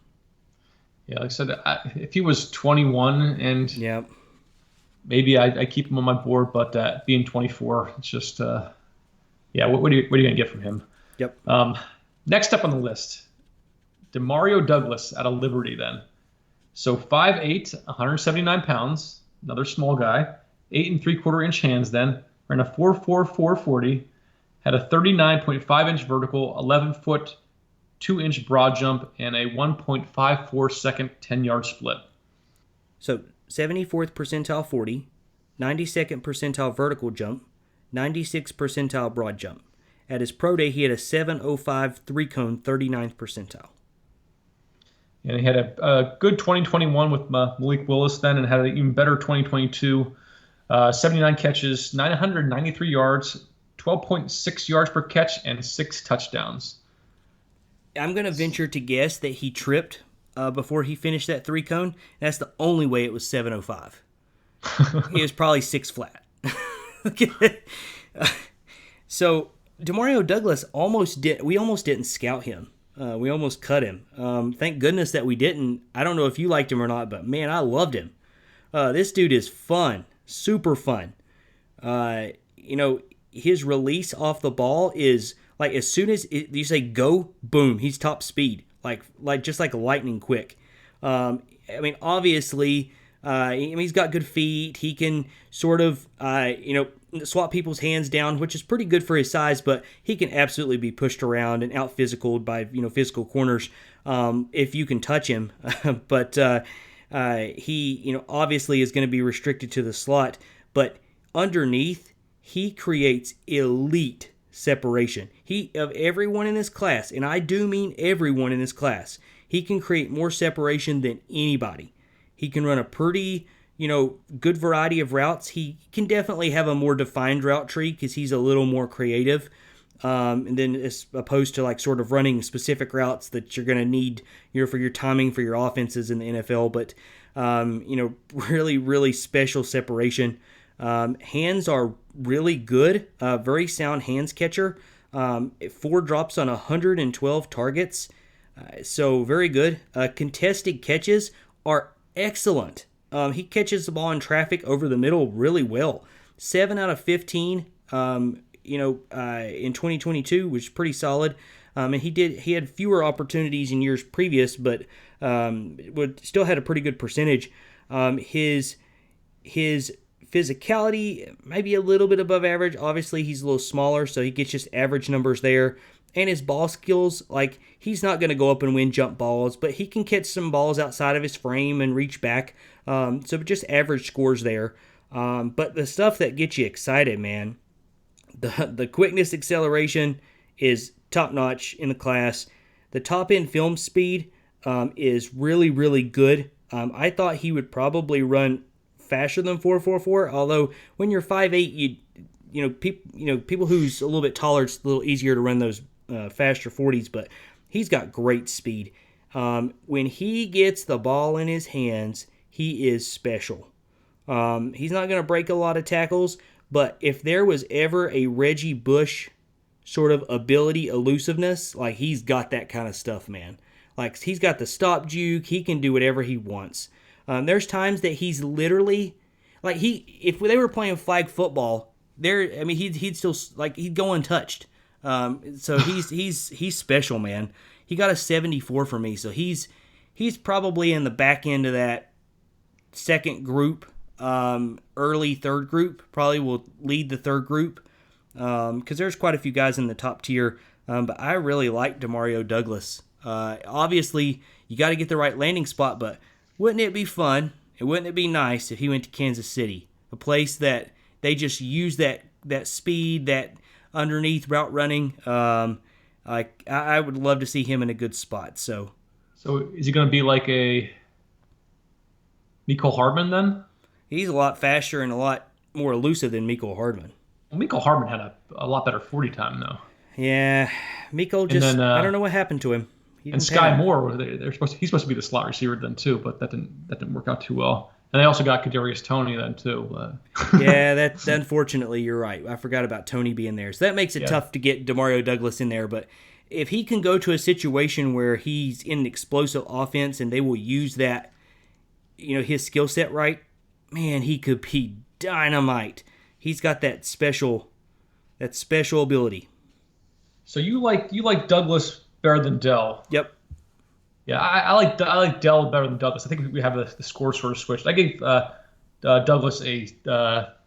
Yeah, like I said, if he was 21 and maybe I keep him on my board, but being 24, it's just what are you going to get from him? Yep. Next up on the list, Demario Douglas out of Liberty then. So 5'8", 179 pounds, another small guy, 8 3/4 inch hands then, ran a 4.4 440, had a 39.5 inch vertical, 11-foot 2-inch broad jump, and a 1.54 second 10-yard split. So 74th percentile 40, 92nd percentile vertical jump, 96th percentile broad jump. At his pro day, he had a 7.05 3-cone 39th percentile. And he had a good 2021 with Malik Willis then, and had an even better 2022. 79 catches, 993 yards, 12.6 yards per catch, and 6 touchdowns. I'm going to venture to guess that he tripped before he finished that 3-cone. That's the only way it was 7.05. He was probably 6 flat. So Demario Douglas we almost didn't scout him. We almost cut him. Thank goodness that we didn't. I don't know if you liked him or not, but man, I loved him. This dude is fun, super fun. His release off the ball is like as soon as you say go, boom, he's top speed, like just like lightning quick. Obviously, he's got good feet. He can sort of swat people's hands down, which is pretty good for his size, but he can absolutely be pushed around and out physicaled by physical corners if you can touch him. But he obviously is going to be restricted to the slot, but underneath he creates elite separation. Of everyone in this class, and I do mean everyone in this class, he can create more separation than anybody. He can run a pretty good variety of routes. He can definitely have a more defined route tree because he's a little more creative. And then as opposed to like sort of running specific routes that you're going to need for your timing for your offenses in the NFL. But, really, really special separation. Hands are really good. Very sound hands catcher. 4 drops on 112 targets. So very good. Contested catches are excellent. He catches the ball in traffic over the middle really well. 7 out of 15, in 2022, which is pretty solid. And he had fewer opportunities in years previous, but still had a pretty good percentage. His physicality might be a little bit above average. Obviously, he's a little smaller, so he gets just average numbers there. And his ball skills, like he's not going to go up and win jump balls, but he can catch some balls outside of his frame and reach back. So just average scores there. But the stuff that gets you excited, man, the quickness acceleration is top notch in the class. The top end film speed is really, really good. I thought he would probably run faster than 4.44. Although when you're 5'8", people who's a little bit taller, it's a little easier to run those faster 40s. But he's got great speed. When he gets the ball in his hands, he is special. He's not going to break a lot of tackles, but if there was ever a Reggie Bush sort of ability, elusiveness, like he's got that kind of stuff, man. Like he's got the stop juke. He can do whatever he wants. There's times that he's literally like if they were playing flag football, he'd still he'd go untouched. So he's special, man. He got a 74 for me, so he's probably in the back end of that second group, early third group. Probably will lead the third group because there's quite a few guys in the top tier. But I really like Demario Douglas. Obviously, you got to get the right landing spot, but wouldn't it be fun? And wouldn't it be nice if he went to Kansas City, a place that they just use that speed, that underneath route running? I would love to see him in a good spot. So is he going to be like a Mecole Hardman then? He's a lot faster and a lot more elusive than Mecole Hardman. Well, Mecole Hardman had a lot better 40 time though. Yeah, Mecole just I don't know what happened to him. And Sky Moore, he's supposed to be the slot receiver then too, but that didn't work out too well. And they also got Kadarius Toney then too. Yeah, that's unfortunately you're right. I forgot about Toney being there, so that makes it tough to get Demario Douglas in there. But if he can go to a situation where he's in an explosive offense and they will use that, his skill set right, man, he could be dynamite. He's got that special ability. So you like Douglas better than Dell? Yep. Yeah, I like Dell better than Douglas. I think we have the score sort of switched. I gave Douglas a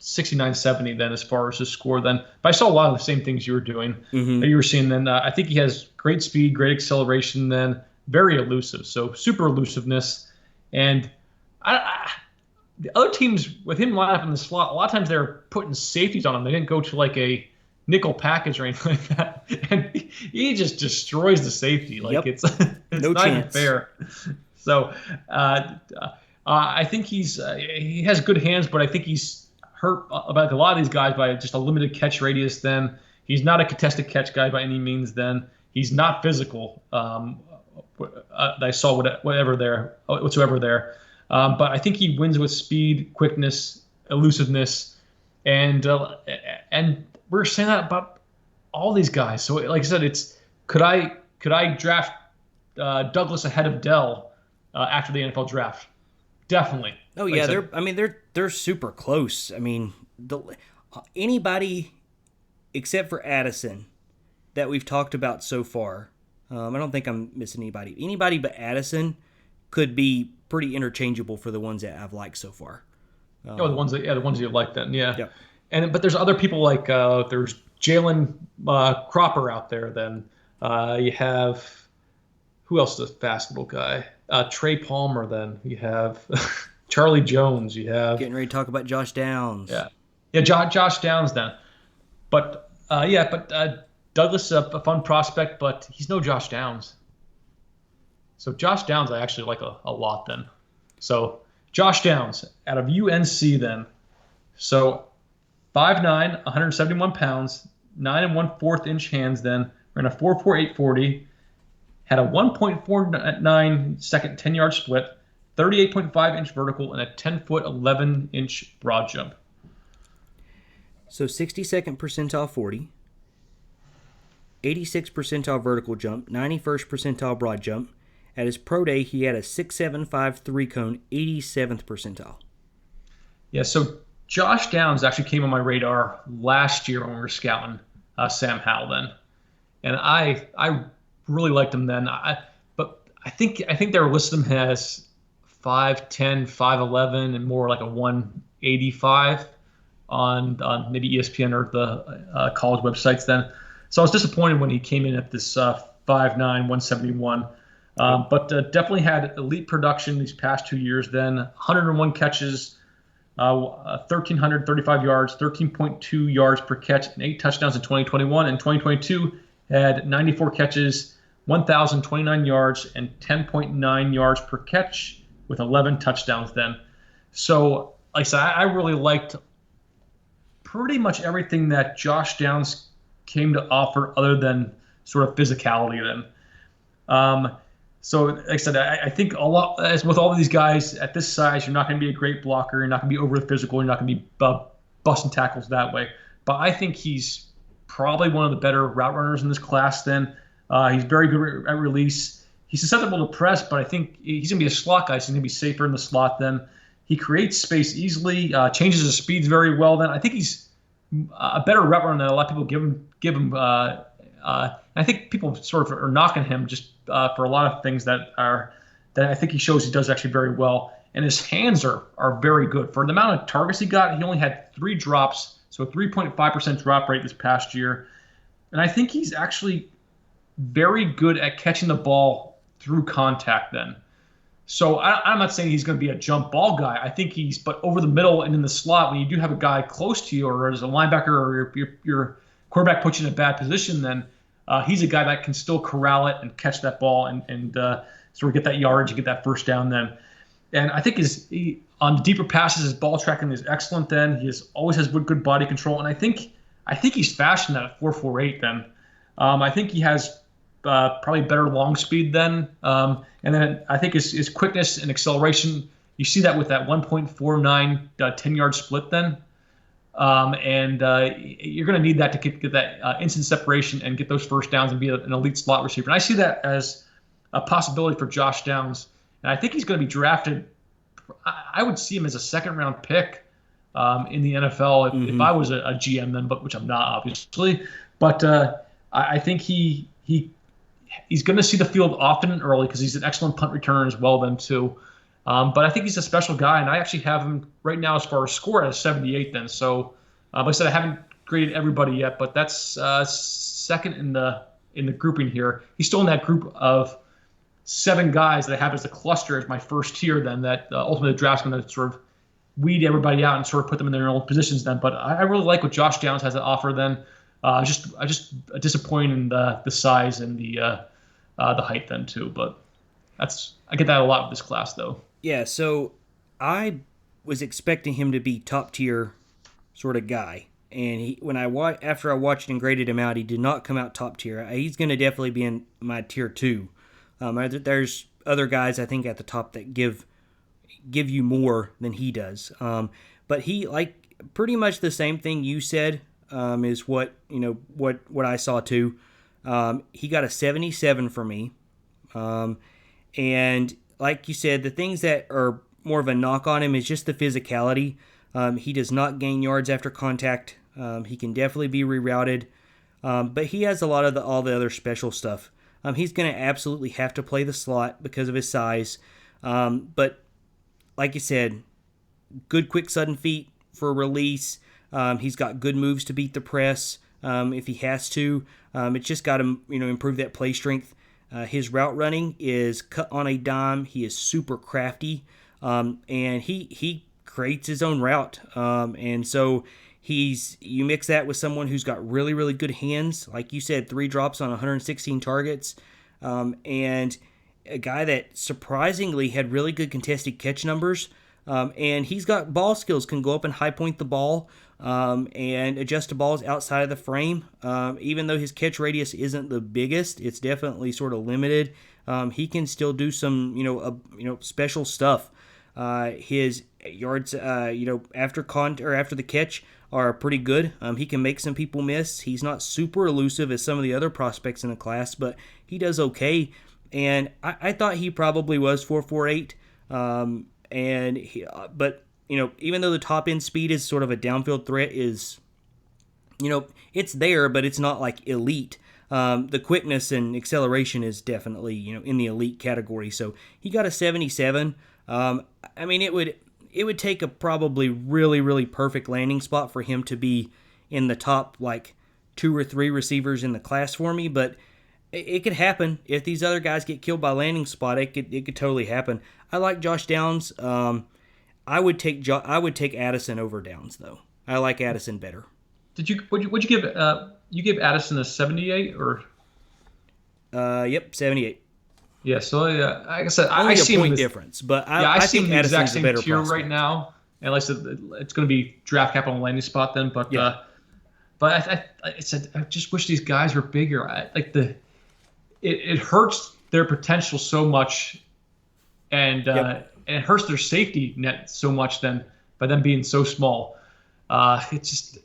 69-70 then as far as his score then. But I saw a lot of the same things you were doing, that you were seeing then. I think he has great speed, great acceleration then, very elusive. So super elusiveness. And the other teams with him lined up in the slot, a lot of times they're putting safeties on him. They didn't go to like a nickel package or anything like that. And he just destroys the safety. Like it's no not chance. Even fair. So I think he has good hands, but I think he's hurt about a lot of these guys by just a limited catch radius then. He's not a contested catch guy by any means then. He's not physical. I saw whatsoever there. But I think he wins with speed, quickness, elusiveness, and we're saying that about all these guys. So, like I said, could I draft Douglas ahead of Dell after the NFL draft? Definitely. Oh yeah, they're super close. I mean, anybody except for Addison that we've talked about so far. I don't think I'm missing anybody. Anybody but Addison could be pretty interchangeable for the ones that I've liked so far. The ones that you've liked then, yeah. Yep. But there's other people like there's Jalin Cropper out there. Then you have who else is a fast little guy? Trey Palmer. Then you have Charlie Jones. You have getting ready to talk about Josh Downs. Yeah, Josh Downs. Then, but Douglas is a fun prospect, but he's no Josh Downs. So Josh Downs I actually like a lot then. So Josh Downs out of UNC then. So 5'9", 171 pounds, 9 1/4 inch hands then. Ran a 4.48 40. Had a 1.49 second 10-yard split, 38.5 inch vertical, and a 10-foot 11 inch broad jump. So 62nd percentile 40. 86th percentile vertical jump, 91st percentile broad jump. At his pro day, he had a 6.75 3-cone, 87th percentile. Yeah, so Josh Downs actually came on my radar last year when we were scouting Sam Howell then. And I really liked him then. But I think they were listing him as 5'10", 5'11", and more like a 185 on maybe ESPN or the college websites then. So I was disappointed when he came in at this 5'9", 171. But definitely had elite production these past 2 years then. 101 catches, 1,335 yards, 13.2 yards per catch, and 8 touchdowns in 2021. In 2022, had 94 catches, 1,029 yards, and 10.9 yards per catch with 11 touchdowns then. So, like I said, I really liked pretty much everything that Josh Downs came to offer other than sort of physicality then. So, like I said, I think a lot, as with all of these guys at this size, you're not going to be a great blocker. You're not going to be overly physical. You're not going to be busting tackles that way. But I think he's probably one of the better route runners in this class then. He's very good at release. He's susceptible to press, but I think he's going to be a slot guy, so he's going to be safer in the slot then. He creates space easily, changes his speeds very well then. I think he's a better route runner than a lot of people give him. I think people sort of are knocking him just for a lot of things that I think he shows he does actually very well. And his hands are very good. For the amount of targets he got, he only had 3 drops, so a 3.5% drop rate this past year. And I think he's actually very good at catching the ball through contact then. So I'm not saying he's going to be a jump ball guy. I think but over the middle and in the slot, when you do have a guy close to you or as a linebacker or your quarterback puts you in a bad position, then he's a guy that can still corral it and catch that ball and sort of get that yardage and get that first down then. And I think on the deeper passes, his ball tracking is excellent then. Always has good body control. And I think he's fashioned at 4.48 then. I think he has probably better long speed then. And then I think his quickness and acceleration, you see that with that 1.49 10-yard split then. And you're going to need that to get that instant separation and get those first downs and be an elite slot receiver. And I see that as a possibility for Josh Downs. And I think he's going to be drafted. I would see him as a second-round pick in the NFL if I was a GM then, which I'm not, obviously. But I think he's going to see the field often and early because he's an excellent punt returner as well then, too. But I think he's a special guy, and I actually have him right now as far as score at 78 then. So, like I said, I haven't graded everybody yet, but that's second in the grouping here. He's still in that group of 7 guys that I have as a cluster as my first tier then that ultimately the draft's going to sort of weed everybody out and sort of put them in their own positions then. But I really like what Josh Downs has to offer then. Just disappointed in the size and the height then too. But I get that a lot with this class though. Yeah, so I was expecting him to be top tier sort of guy, and after I watched and graded him out, he did not come out top tier. He's going to definitely be in my tier 2. There's other guys I think at the top that give you more than he does, but he, like pretty much the same thing you said is what I saw too. He got a 77 for me, and like you said, the things that are more of a knock on him is just the physicality. He does not gain yards after contact. He can definitely be rerouted, but he has a lot of all the other special stuff. He's going to absolutely have to play the slot because of his size. But like you said, good quick sudden feet for release. He's got good moves to beat the press if he has to. It's just got to improve that play strength. His route running is cut on a dime. He is super crafty, and he creates his own route. And so you mix that with someone who's got really, really good hands. Like you said, 3 drops on 116 targets, and a guy that surprisingly had really good contested catch numbers. And he's got ball skills, can go up and high point the ball, and adjust the balls outside of the frame. Even though his catch radius isn't the biggest, it's definitely sort of limited. He can still do some, special stuff. His yards, after the catch are pretty good. He can make some people miss. He's not super elusive as some of the other prospects in the class, but he does okay. And I thought he probably was 4.48. But even though the top end speed is sort of a downfield threat, it's there, but it's not like elite. The quickness and acceleration is definitely in the elite category. So he got a 77. It would take a probably really, really perfect landing spot for him to be in the top 2 or 3 receivers in the class for me, but it could happen. If these other guys get killed by landing spot, it could totally happen. I like Josh Downs. I would take Addison over Downs though. I like Addison better. Would you give you gave Addison a 78 or? Yep, 78. Yeah, so like I said, only I see a point him difference, but I think see him in the exact Addison's same a better tier prospect right now. And like I said, it's going to be draft capital and landing spot then. But yeah. I just wish these guys were bigger. It hurts their potential so much, and it hurts their safety net so much then by them being so small. It's just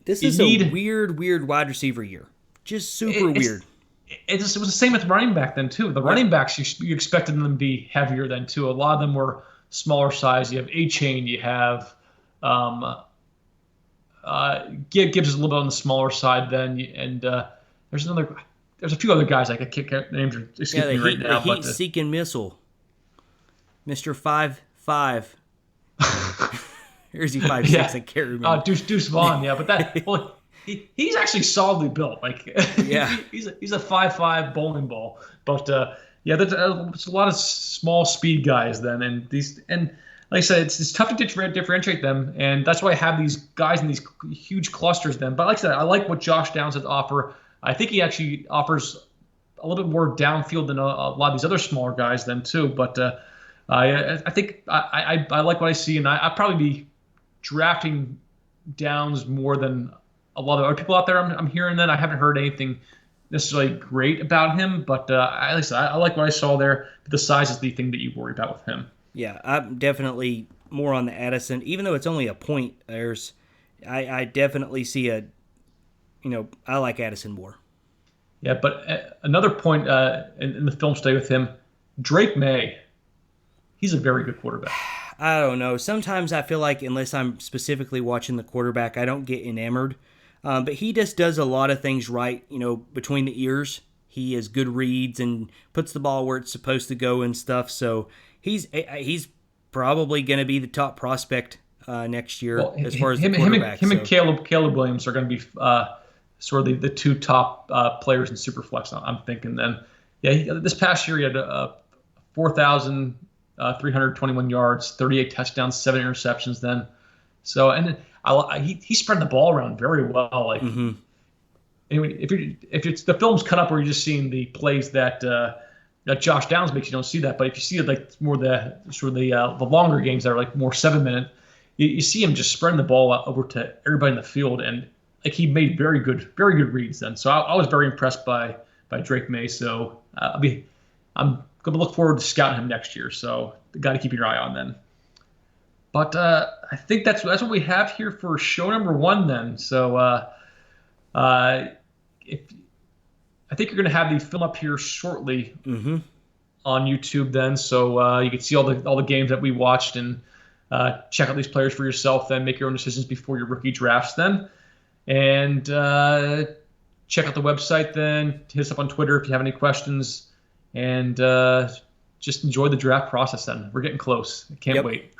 this is a weird wide receiver year. Just super weird. It was the same with running back then too. The running backs you expected them to be heavier than too. A lot of them were smaller size. You have A-Chain. You have Gibbs is a little bit on the smaller side then, and there's a few other guys I can't names are escaping me right now. The heat-seeking missile, Mr. 5'5". Here's he 5'6". Yeah. I can't remember. Deuce Vaughn, yeah, but he's actually solidly built. Yeah, he's a 5'5" bowling ball. But there's a lot of small speed guys then, and like I said, it's tough to differentiate them, and that's why I have these guys in these huge clusters then. But like I said, I like what Josh Downs has to offer. I think he actually offers a little bit more downfield than a lot of these other smaller guys then too. But I think I like what I see, and I'd probably be drafting Downs more than a lot of other people out there. I'm hearing that. I haven't heard anything necessarily great about him, but at least I like what I saw there. But the size is the thing that you worry about with him. Yeah, I'm definitely more on the Addison, even though it's only a point. I definitely see I like Addison more. Yeah, but another point in the film study with him, Drake May, he's a very good quarterback. I don't know. Sometimes I feel like unless I'm specifically watching the quarterback, I don't get enamored. But he just does a lot of things right, between the ears. He has good reads and puts the ball where it's supposed to go and stuff. So he's probably going to be the top prospect next year as far as the quarterback. Him and Caleb Williams are going to be sort of the two top players in Superflex, I'm thinking then. Yeah, this past year he had 4,321 yards, 38 touchdowns, 7 interceptions then. So, and he spread the ball around very well. Like, anyway, if it's the film's cut up where you're just seeing the plays that Josh Downs makes, you don't see that. But if you see it like more the longer games that are like more 7-minute, you see him just spreading the ball out over to everybody in the field, and like he made very good reads then. So I was very impressed by Drake May. So I'm going to look forward to scouting him next year. So got to keep your eye on then. But I think that's what we have here for show number 1 then. So I think you're going to have the film up here shortly on YouTube then. So you can see all the games that we watched and check out these players for yourself. Then make your own decisions before your rookie drafts then. And check out the website then. Hit us up on Twitter if you have any questions. And just enjoy the draft process then. We're getting close. I can't wait.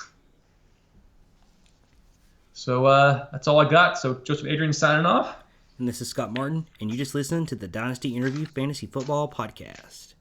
So that's all I got. So Joseph Adrian signing off. And this is Scott Martin, and you just listened to the Dynasty Interview Fantasy Football Podcast.